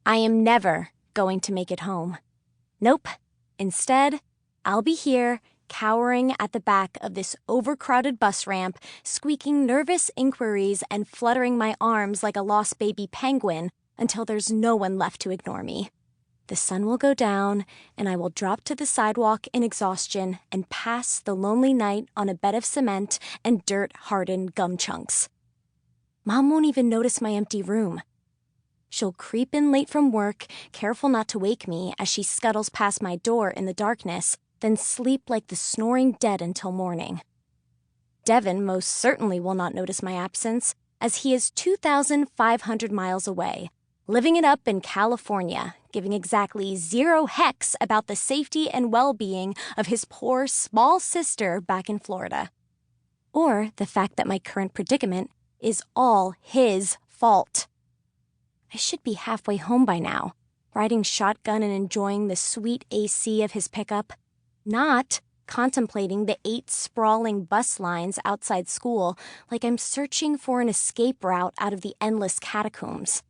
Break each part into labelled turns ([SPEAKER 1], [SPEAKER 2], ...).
[SPEAKER 1] I am never going to make it home. Nope. Instead, I'll be here, cowering at the back of this overcrowded bus ramp, squeaking nervous inquiries and fluttering my arms like a lost baby penguin until there's no one left to ignore me. The sun will go down, and I will drop to the sidewalk in exhaustion and pass the lonely night on a bed of cement and dirt-hardened gum chunks. Mom won't even notice my empty room. She'll creep in late from work, careful not to wake me as she scuttles past my door in the darkness, then sleep like the snoring dead until morning. Devin most certainly will not notice my absence, as he is 2,500 miles away, living it up in California, giving exactly 0 hecks about the safety and well-being of his poor small sister back in Florida. Or the fact that my current predicament is all his fault. I should be halfway home by now, riding shotgun and enjoying the sweet AC of his pickup, not contemplating the 8 sprawling bus lines outside school like I'm searching for an escape route out of the endless catacombs.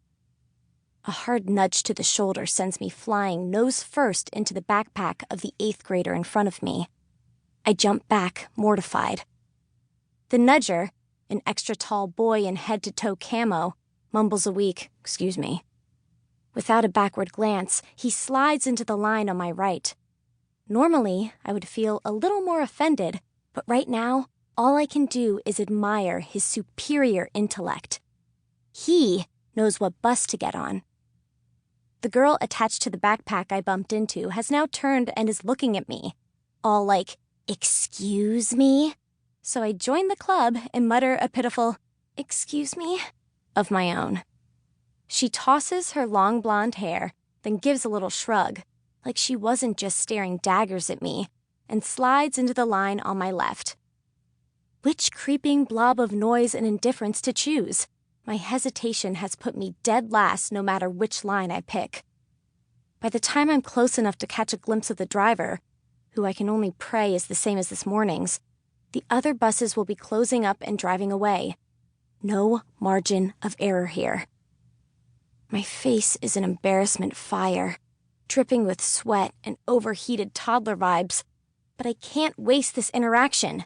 [SPEAKER 1] A hard nudge to the shoulder sends me flying nose first into the backpack of the 8th grader in front of me. I jump back, mortified. The nudger, an extra tall boy in head-to-toe camo, mumbles a weak, "Excuse me." Without a backward glance, he slides into the line on my right. Normally, I would feel a little more offended, but right now, all I can do is admire his superior intellect. He knows what bus to get on. The girl attached to the backpack I bumped into has now turned and is looking at me, all like, "Excuse me?" So I join the club and mutter a pitiful, "Excuse me?" of my own. She tosses her long blonde hair, then gives a little shrug, like she wasn't just staring daggers at me, and slides into the line on my left. Which creeping blob of noise and indifference to choose? My hesitation has put me dead last no matter which line I pick. By the time I'm close enough to catch a glimpse of the driver, who I can only pray is the same as this morning's, the other buses will be closing up and driving away. No margin of error here. My face is an embarrassment fire, dripping with sweat and overheated toddler vibes, but I can't waste this interaction.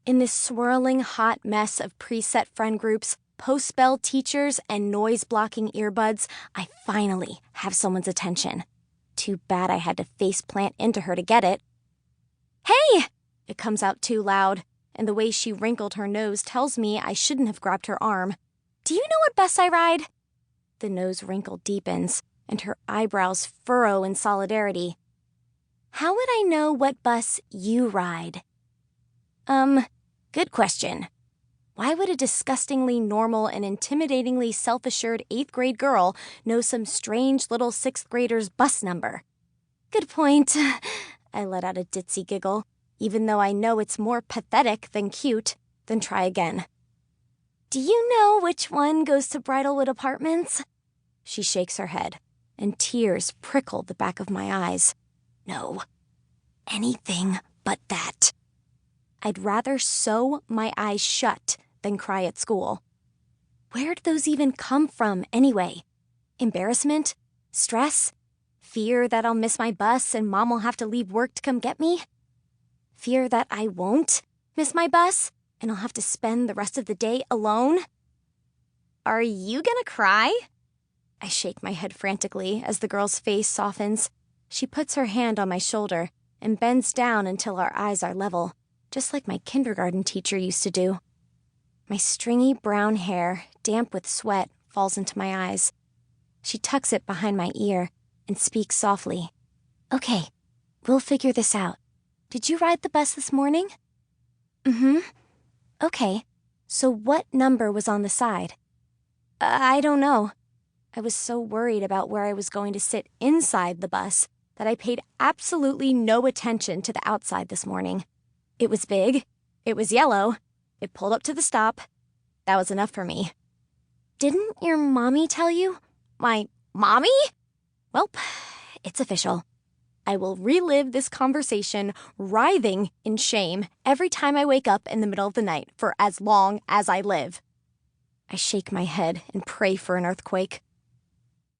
[SPEAKER 1] In this swirling hot mess of preset friend groups, post-bell teachers, and noise-blocking earbuds, I finally have someone's attention. Too bad I had to face-plant into her to get it. "Hey!" It comes out too loud, and the way she wrinkled her nose tells me I shouldn't have grabbed her arm. "Do you know what bus I ride?" The nose wrinkle deepens, and her eyebrows furrow in solidarity. "How would I know what bus you ride?" Good question. Why would a disgustingly normal and intimidatingly self-assured 8th grade girl know some strange little 6th grader's bus number? Good point. I let out a ditzy giggle, even though I know it's more pathetic than cute. Then try again. "Do you know which one goes to Bridalwood Apartments?" She shakes her head, and tears prickle the back of my eyes. No. Anything but that. I'd rather sew my eyes shut than cry at school. Where'd those even come from, anyway? Embarrassment? Stress? Fear that I'll miss my bus and Mom will have to leave work to come get me? Fear that I won't miss my bus and I'll have to spend the rest of the day alone? "Are you gonna cry?" I shake my head frantically as the girl's face softens. She puts her hand on my shoulder and bends down until our eyes are level, just like my kindergarten teacher used to do. My stringy brown hair, damp with sweat, falls into my eyes. She tucks it behind my ear and speaks softly. "Okay, we'll figure this out. Did you ride the bus this morning?" "Mm-hmm." "Okay, so what number was on the side?" I don't know." I was so worried about where I was going to sit inside the bus that I paid absolutely no attention to the outside this morning. It was big. It was yellow. It pulled up to the stop. That was enough for me. "Didn't your mommy tell you?" "My mommy?" Welp, it's official. I will relive this conversation writhing in shame every time I wake up in the middle of the night for as long as I live. I shake my head and pray for an earthquake.